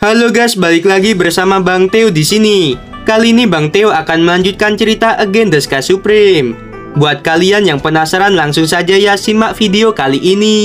Halo guys, balik lagi bersama Bang Theo di sini. Kali ini Bang Theo akan melanjutkan cerita Again the Sky Supreme. Buat kalian yang penasaran, langsung saja ya simak video kali ini.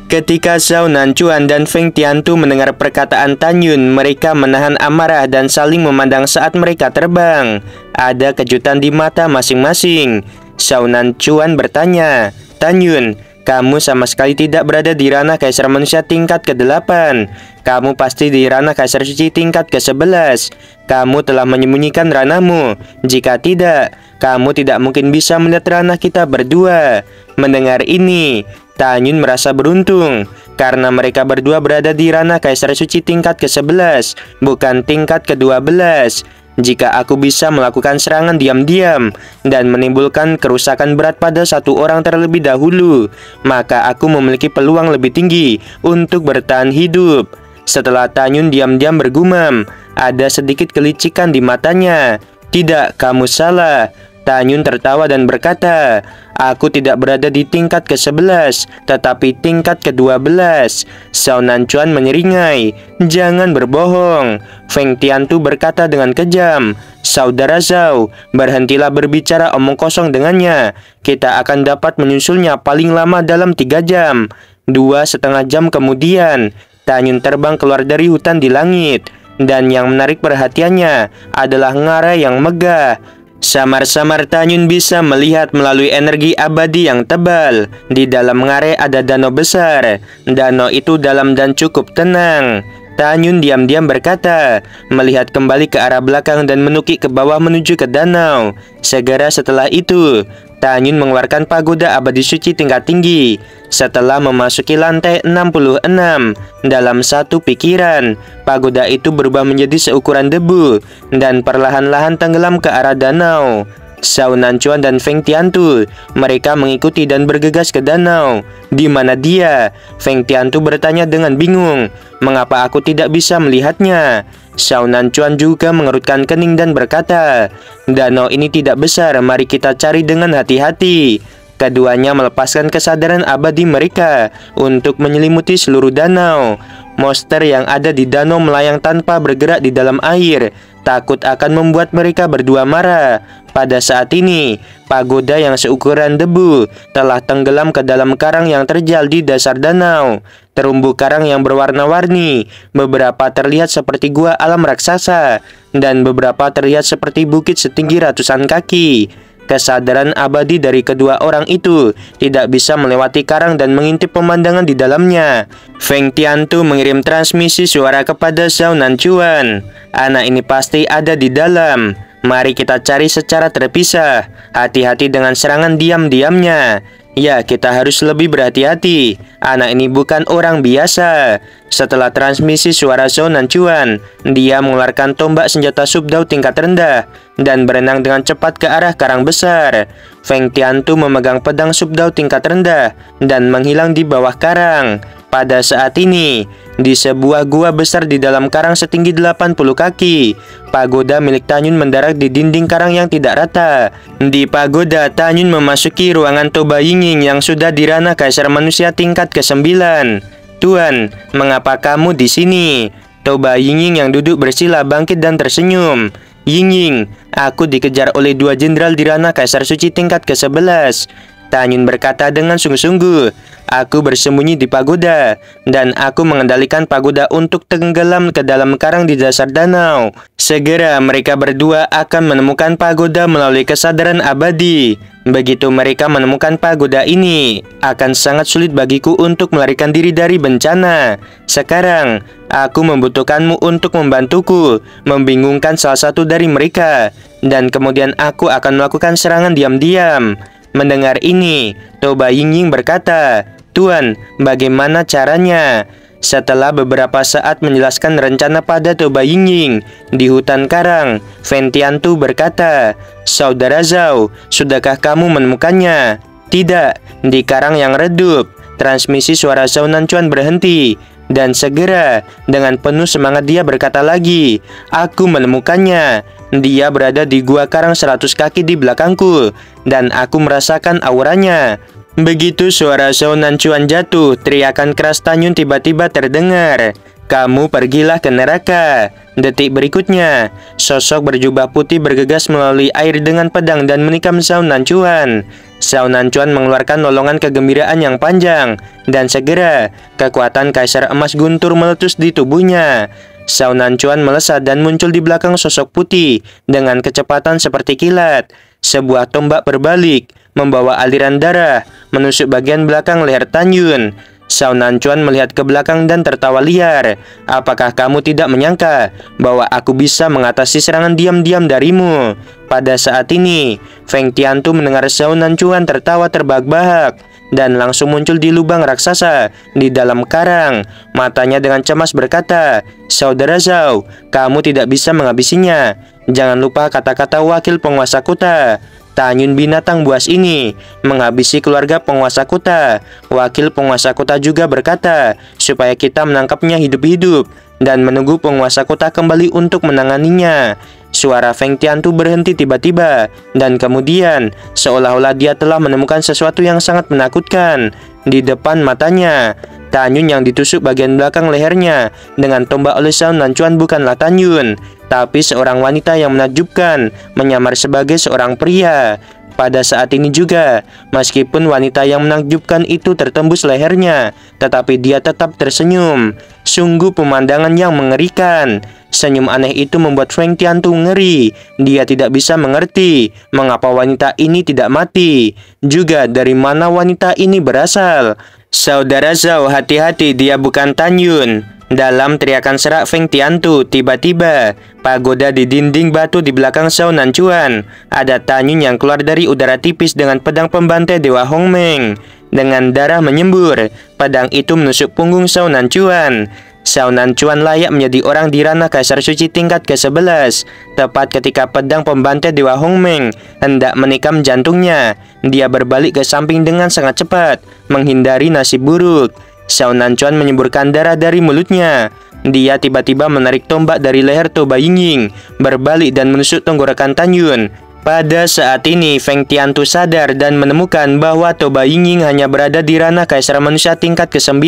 Ketika Zhao Nanchuan dan Feng Tiantu mendengar perkataan Tan Yun, mereka menahan amarah dan saling memandang saat mereka terbang. Ada kejutan di mata masing-masing. Zhao Nanchuan bertanya, "Tan Yun, kamu sama sekali tidak berada di ranah Kaisar Manusia tingkat ke-8. Kamu pasti di ranah Kaisar Suci tingkat ke-11. Kamu telah menyembunyikan ranahmu. Jika tidak, kamu tidak mungkin bisa melihat ranah kita berdua." Mendengar ini, Tan Yun merasa beruntung karena mereka berdua berada di ranah Kaisar Suci tingkat ke-11, bukan tingkat ke-12. Jika aku bisa melakukan serangan diam-diam dan menimbulkan kerusakan berat pada satu orang terlebih dahulu, maka aku memiliki peluang lebih tinggi untuk bertahan hidup. Setelah Tan Yun diam-diam bergumam, ada sedikit kelicikan di matanya. "Tidak, kamu salah." Tan Yun tertawa dan berkata, "Aku tidak berada di tingkat ke-11, tetapi tingkat ke-12. Zhao Nanchuan menyeringai, "Jangan berbohong." Feng Tiantu berkata dengan kejam, "Saudara Zhao, berhentilah berbicara omong kosong dengannya. Kita akan dapat menyusulnya paling lama dalam 3 jam. 2,5 jam kemudian, Tan Yun terbang keluar dari hutan di langit. Dan yang menarik perhatiannya adalah ngarai yang megah. Samar-samar Tan Yun bisa melihat melalui energi abadi yang tebal. Di dalam ngarai ada danau besar. Danau itu dalam dan cukup tenang." Tan Yun diam-diam berkata, melihat kembali ke arah belakang dan menukik ke bawah menuju ke danau. Segera setelah itu, Tan Yun mengeluarkan pagoda abadi suci tingkat tinggi. Setelah memasuki lantai 66, dalam satu pikiran, pagoda itu berubah menjadi seukuran debu dan perlahan-lahan tenggelam ke arah danau. Zhao Nanchuan dan Feng Tiantu, mereka mengikuti dan bergegas ke danau. "Di mana dia?" Feng Tiantu bertanya dengan bingung. "Mengapa aku tidak bisa melihatnya?" Zhao Nanchuan juga mengerutkan kening dan berkata, "Danau ini tidak besar, mari kita cari dengan hati-hati." Keduanya melepaskan kesadaran abadi mereka untuk menyelimuti seluruh danau. Monster yang ada di danau melayang tanpa bergerak di dalam air, takut akan membuat mereka berdua marah. Pada saat ini, pagoda yang seukuran debu telah tenggelam ke dalam karang yang terjal di dasar danau. Terumbu karang yang berwarna-warni, beberapa terlihat seperti gua alam raksasa, dan beberapa terlihat seperti bukit setinggi ratusan kaki. Kesadaran abadi dari kedua orang itu tidak bisa melewati karang dan mengintip pemandangan di dalamnya. Feng Tiantu mengirim transmisi suara kepada Zhao Nanchuan. "Anak ini pasti ada di dalam. Mari kita cari secara terpisah. Hati-hati dengan serangan diam-diamnya. Ya, kita harus lebih berhati-hati. Anak ini bukan orang biasa." Setelah transmisi suara Zhao Nanchuan, dia mengeluarkan tombak senjata subdao tingkat rendah dan berenang dengan cepat ke arah karang besar. Feng Tiantu memegang pedang subdao tingkat rendah dan menghilang di bawah karang. Pada saat ini, di sebuah gua besar di dalam karang setinggi 80 kaki, pagoda milik Tan Yun mendarat di dinding karang yang tidak rata. Di pagoda, Tan Yun memasuki ruangan Toba Yingying yang sudah di ranah Kaisar Manusia tingkat ke-9. "Tuan, mengapa kamu di sini?" Toba Yingying yang duduk bersila bangkit dan tersenyum. "Yingying, aku dikejar oleh 2 jenderal di ranah Kaisar Suci tingkat ke-11. Tan Yun berkata dengan sungguh-sungguh, "Aku bersembunyi di pagoda, dan aku mengendalikan pagoda untuk tenggelam ke dalam karang di dasar danau. Segera mereka berdua akan menemukan pagoda melalui kesadaran abadi. Begitu mereka menemukan pagoda ini, akan sangat sulit bagiku untuk melarikan diri dari bencana. Sekarang, aku membutuhkanmu untuk membantuku, membingungkan salah satu dari mereka, dan kemudian aku akan melakukan serangan diam-diam." Mendengar ini, Toba Yingying berkata, "Tuan, bagaimana caranya?" Setelah beberapa saat menjelaskan rencana pada Toba Yingying di hutan karang, Feng Tiantu berkata, "Saudara Zhao, sudahkah kamu menemukannya?" "Tidak, di karang yang redup." Transmisi suara Zhao Nanchuan berhenti, dan segera dengan penuh semangat dia berkata lagi, "Aku menemukannya. Dia berada di gua karang 100 kaki di belakangku, dan aku merasakan auranya." Begitu suara Zhao Nanchuan jatuh, teriakan keras Tanyun tiba-tiba terdengar. "Kamu pergilah ke neraka." Detik berikutnya, sosok berjubah putih bergegas melalui air dengan pedang dan menikam Zhao Nanchuan. Zhao Nanchuan mengeluarkan lolongan kegembiraan yang panjang, dan segera kekuatan Kaisar Emas Guntur meletus di tubuhnya. Zhao Nanchuan melesat dan muncul di belakang sosok putih dengan kecepatan seperti kilat. Sebuah tombak berbalik, membawa aliran darah menusuk bagian belakang leher Tanyun. Zhao Nanchuan melihat ke belakang dan tertawa liar. "Apakah kamu tidak menyangka bahwa aku bisa mengatasi serangan diam-diam darimu?" Pada saat ini, Feng Tiantu mendengar Zhao Nanchuan tertawa terbahak-bahak dan langsung muncul di lubang raksasa di dalam karang. Matanya dengan cemas berkata, "Saudara Zhao, kamu tidak bisa menghabisinya. Jangan lupa kata-kata wakil penguasa kota. Tanyun binatang buas ini menghabisi keluarga penguasa kota." Wakil penguasa kota juga berkata supaya kita menangkapnya hidup-hidup dan menunggu penguasa kota kembali untuk menanganinya. Suara Feng Tiantu berhenti tiba-tiba, dan kemudian seolah-olah dia telah menemukan sesuatu yang sangat menakutkan di depan matanya. Tanyun yang ditusuk bagian belakang lehernya dengan tombak oleh Zhao Nanchuan bukanlah Tanyun, tapi seorang wanita yang menakjubkan menyamar sebagai seorang pria. Pada saat ini juga, meskipun wanita yang menakjubkan itu tertembus lehernya, tetapi dia tetap tersenyum. Sungguh pemandangan yang mengerikan. Senyum aneh itu membuat Feng Tiantu ngeri. Dia tidak bisa mengerti mengapa wanita ini tidak mati. Juga dari mana wanita ini berasal. "Saudara Zhao, hati-hati, dia bukan Tanyun." Dalam teriakan serak Feng Tiantu, tiba-tiba pagoda di dinding batu di belakang Zhao Nanchuan. Ada Tanyun yang keluar dari udara tipis dengan pedang pembantai Dewa Hongmeng. Dengan darah menyembur, pedang itu menusuk punggung Zhao Nanchuan. Zhao Nanchuan layak menjadi orang di ranah Kaisar Suci tingkat ke-11. Tepat ketika pedang pembantai Dewa Hongmeng hendak menikam jantungnya, dia berbalik ke samping dengan sangat cepat, menghindari nasib buruk. Zhao Nanchuan menyemburkan darah dari mulutnya. Dia tiba-tiba menarik tombak dari leher Toba Yingying, berbalik dan menusuk tenggorokan Tanyun. Pada saat ini, Feng Tiantu sadar dan menemukan bahwa Toba Yingying hanya berada di ranah Kaisar Manusia tingkat ke-9.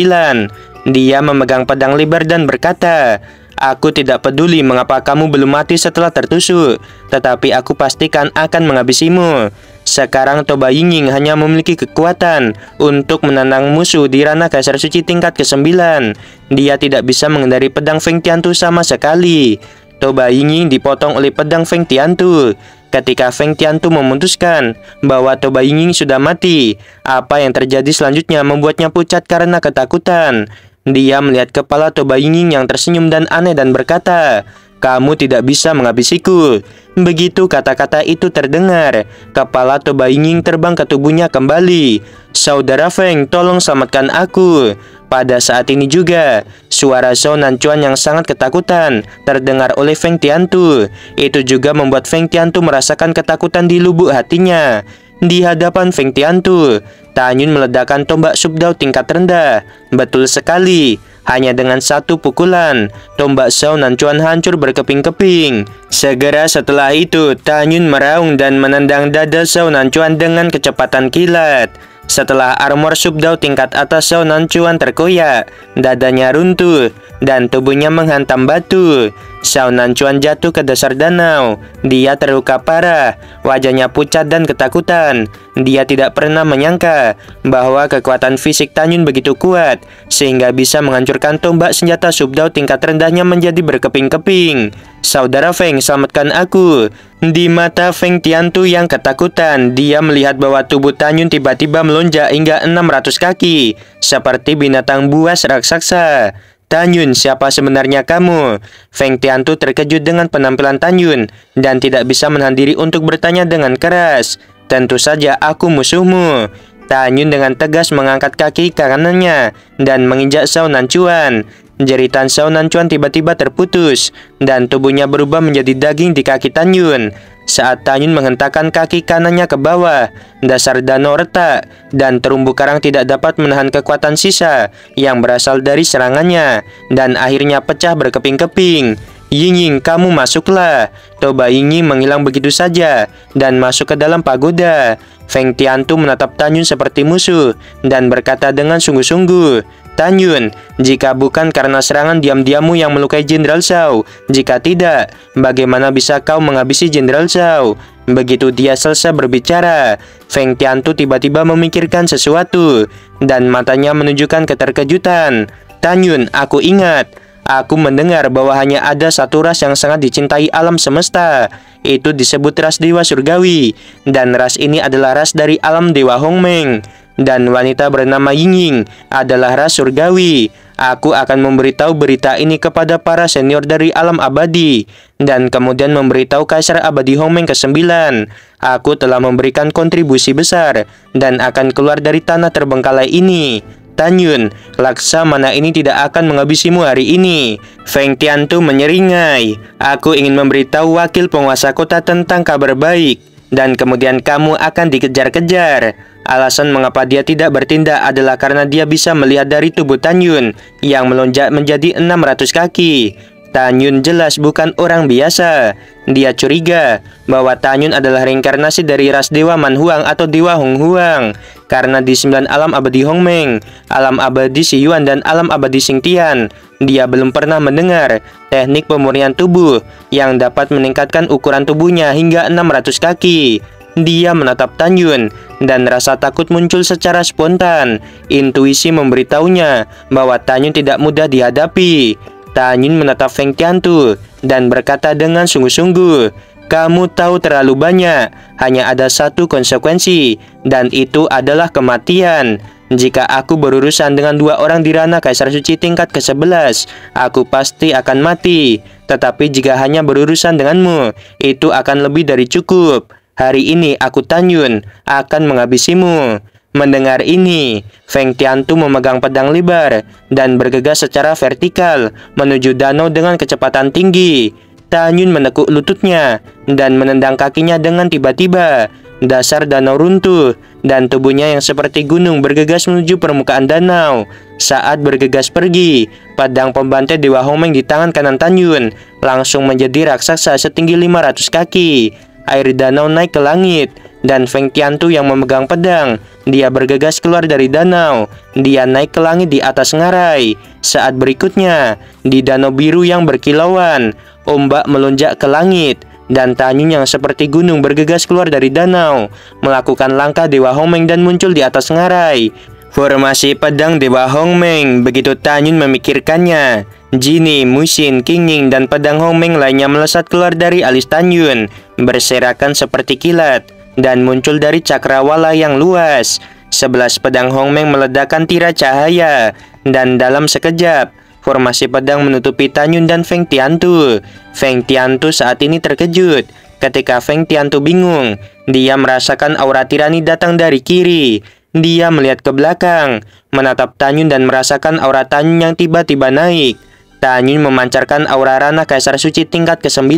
Dia memegang pedang lebar dan berkata, "Aku tidak peduli mengapa kamu belum mati setelah tertusuk, tetapi aku pastikan akan menghabisimu." Sekarang Toba Yingying hanya memiliki kekuatan untuk menantang musuh di ranah Kaisar Suci tingkat ke-9. Dia tidak bisa menghindari pedang Feng Tiantu sama sekali. Toba Yingying dipotong oleh pedang Feng Tiantu. Ketika Feng Tiantu memutuskan bahwa Toba Yingying sudah mati, apa yang terjadi selanjutnya membuatnya pucat karena ketakutan. Dia melihat kepala Toba Yingying yang tersenyum dan aneh dan berkata, "Kamu tidak bisa menghabisiku." Begitu kata-kata itu terdengar, kepala Toba Yingying terbang ke tubuhnya kembali. "Saudara Feng, tolong selamatkan aku." Pada saat ini juga, suara Zhao Nanchuan yang sangat ketakutan terdengar oleh Feng Tiantu. Itu juga membuat Feng Tiantu merasakan ketakutan di lubuk hatinya. Di hadapan Feng Tiantu, Tanyun meledakkan tombak subdao tingkat rendah. Betul sekali. Hanya dengan satu pukulan, tombak Zhao Nanchuan hancur berkeping-keping. Segera setelah itu, Tanyun meraung dan menendang dada Zhao Nanchuan dengan kecepatan kilat. Setelah armor subdao tingkat atas Zhao Nanchuan terkoyak, dadanya runtuh dan tubuhnya menghantam batu. Zhao Nanchuan jatuh ke dasar danau. Dia terluka parah, wajahnya pucat dan ketakutan. Dia tidak pernah menyangka bahwa kekuatan fisik Tanyun begitu kuat sehingga bisa menghancurkan tombak senjata subdao tingkat rendahnya menjadi berkeping-keping. "Saudara Feng, selamatkan aku." Di mata Feng Tiantu yang ketakutan, dia melihat bahwa tubuh Tanyun tiba-tiba melonjak hingga 600 kaki, seperti binatang buas raksasa. "Tanyun, siapa sebenarnya kamu?" Feng Tiantu terkejut dengan penampilan Tanyun dan tidak bisa menahan diri untuk bertanya dengan keras. "Tentu saja aku musuhmu." Tanyun dengan tegas mengangkat kaki kanannya dan menginjak Zhao Nanchuan. Jeritan Zhao Nanchuan tiba-tiba terputus dan tubuhnya berubah menjadi daging di kaki Tanyun. Saat Tanyun menghentakkan kaki kanannya ke bawah, dasar danau retak dan terumbu karang tidak dapat menahan kekuatan sisa yang berasal dari serangannya dan akhirnya pecah berkeping-keping. Ying, kamu masuklah. Toba Ying menghilang begitu saja dan masuk ke dalam pagoda. Feng Tiantu menatap Tan Yun seperti musuh dan berkata dengan sungguh-sungguh, Tan Yun, jika bukan karena serangan diam-diammu yang melukai Jenderal Zhao, jika tidak, bagaimana bisa kau menghabisi Jenderal Zhao? Begitu dia selesai berbicara, Feng Tiantu tiba-tiba memikirkan sesuatu dan matanya menunjukkan keterkejutan. Tan Yun, aku ingat. Aku mendengar bahwa hanya ada satu ras yang sangat dicintai alam semesta. Itu disebut ras Dewa Surgawi. Dan ras ini adalah ras dari alam Dewa Hongmeng. Dan wanita bernama Ying adalah ras Surgawi. Aku akan memberitahu berita ini kepada para senior dari alam abadi. Dan kemudian memberitahu Kaisar Abadi Hongmeng ke-9. Aku telah memberikan kontribusi besar dan akan keluar dari tanah terbengkalai ini. Tan Yun, Laksamana ini tidak akan menghabisimu hari ini. Feng Tiantu menyeringai. Aku ingin memberitahu wakil penguasa kota tentang kabar baik. Dan kemudian kamu akan dikejar-kejar. Alasan mengapa dia tidak bertindak adalah karena dia bisa melihat dari tubuh Tan Yun yang melonjak menjadi 600 kaki. Tan Yun jelas bukan orang biasa. Dia curiga bahwa Tan Yun adalah reinkarnasi dari ras Dewa Manhuang atau Dewa Honghuang. Karena di 9 alam abadi Hongmeng, alam abadi Xiyuan dan alam abadi Xingtian, dia belum pernah mendengar teknik pemurnian tubuh yang dapat meningkatkan ukuran tubuhnya hingga 600 kaki. Dia menatap Tan Yun dan rasa takut muncul secara spontan. Intuisi memberitahunya bahwa Tan Yun tidak mudah dihadapi. Tan Yun menatap Feng Tiantu dan berkata dengan sungguh-sungguh, kamu tahu terlalu banyak, hanya ada satu konsekuensi, dan itu adalah kematian. Jika aku berurusan dengan 2 orang di ranah Kaisar Suci tingkat ke-11, aku pasti akan mati. Tetapi jika hanya berurusan denganmu, itu akan lebih dari cukup. Hari ini aku Tan Yun akan menghabisimu. Mendengar ini, Feng Tiantu memegang pedang lebar dan bergegas secara vertikal menuju danau dengan kecepatan tinggi. Tan Yun menekuk lututnya dan menendang kakinya dengan tiba-tiba. Dasar danau runtuh dan tubuhnya yang seperti gunung bergegas menuju permukaan danau. Saat bergegas pergi, pedang pembantai Dewa Hongmeng di tangan kanan Tan Yun langsung menjadi raksasa setinggi 500 kaki. Air danau naik ke langit dan Feng Tiantu yang memegang pedang, dia bergegas keluar dari danau. Dia naik ke langit di atas ngarai. Saat berikutnya, di danau biru yang berkilauan, ombak melonjak ke langit dan Tan Yun yang seperti gunung bergegas keluar dari danau, melakukan langkah Dewa Hongmeng dan muncul di atas ngarai. Formasi pedang Dewa Hongmeng. Begitu Tan Yun memikirkannya, Jini, Musin, Qingning, dan pedang Hongmeng lainnya melesat keluar dari alis Tan Yun, berserakan seperti kilat dan muncul dari cakrawala yang luas. 11 pedang Hongmeng meledakkan tirai cahaya, dan dalam sekejap formasi pedang menutupi Tan Yun dan Feng Tiantu. Feng Tiantu saat ini terkejut. Ketika Feng Tiantu bingung, dia merasakan aura tirani datang dari kiri. Dia melihat ke belakang, menatap Tan Yun dan merasakan aura Tan Yun yang tiba-tiba naik. Tan Yun memancarkan aura ranah Kaisar Suci tingkat ke-9.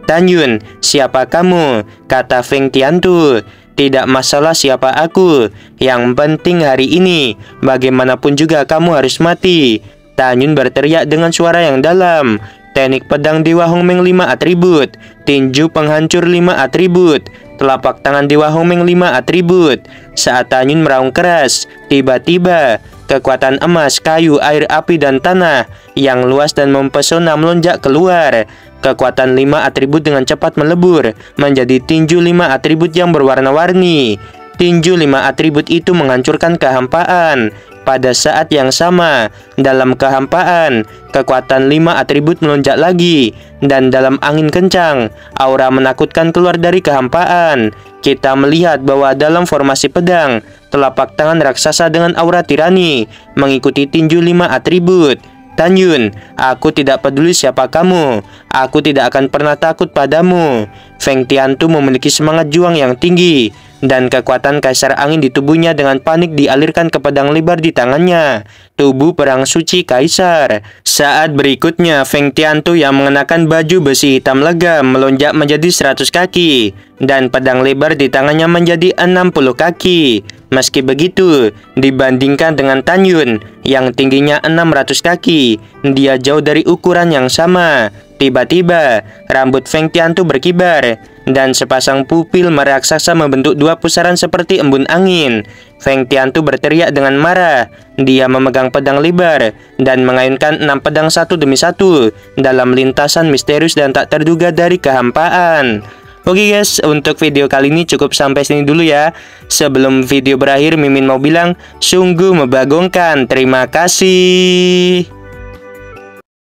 Tan Yun, siapa kamu? Kata Feng Tiantu. Tidak masalah siapa aku. Yang penting hari ini, bagaimanapun juga kamu harus mati. Tan Yun berteriak dengan suara yang dalam. Teknik pedang Dewa Hongmeng 5 atribut, tinju penghancur 5 atribut, telapak tangan Dewa Hongmeng 5 atribut. Saat Tan Yun meraung keras, tiba-tiba kekuatan emas, kayu, air, api, dan tanah yang luas dan mempesona melonjak keluar. Kekuatan 5 atribut dengan cepat melebur menjadi tinju 5 atribut yang berwarna-warni. Tinju 5 atribut itu menghancurkan kehampaan. Pada saat yang sama, dalam kehampaan, kekuatan 5 atribut melonjak lagi, dan dalam angin kencang, aura menakutkan keluar dari kehampaan. Kita melihat bahwa dalam formasi pedang, telapak tangan raksasa dengan aura tirani mengikuti tinju 5 atribut. Tan Yun, aku tidak peduli siapa kamu. Aku tidak akan pernah takut padamu. Feng Tiantu memiliki semangat juang yang tinggi, dan kekuatan kaisar angin di tubuhnya dengan panik dialirkan ke pedang lebar di tangannya. Tubuh perang suci kaisar. Saat berikutnya, Feng Tiantu yang mengenakan baju besi hitam legam melonjak menjadi 100 kaki, dan pedang lebar di tangannya menjadi 60 kaki. Meski begitu, dibandingkan dengan Tan Yun yang tingginya 600 kaki, dia jauh dari ukuran yang sama. Tiba-tiba, rambut Feng Tiantu berkibar, dan sepasang pupil meraksasa membentuk dua pusaran seperti embun angin. Feng Tiantu berteriak dengan marah. Dia memegang pedang lebar dan mengayunkan 6 pedang satu demi satu dalam lintasan misterius dan tak terduga dari kehampaan. Oke guys, untuk video kali ini cukup sampai sini dulu ya. Sebelum video berakhir, Mimin mau bilang sungguh membagongkan. Terima kasih.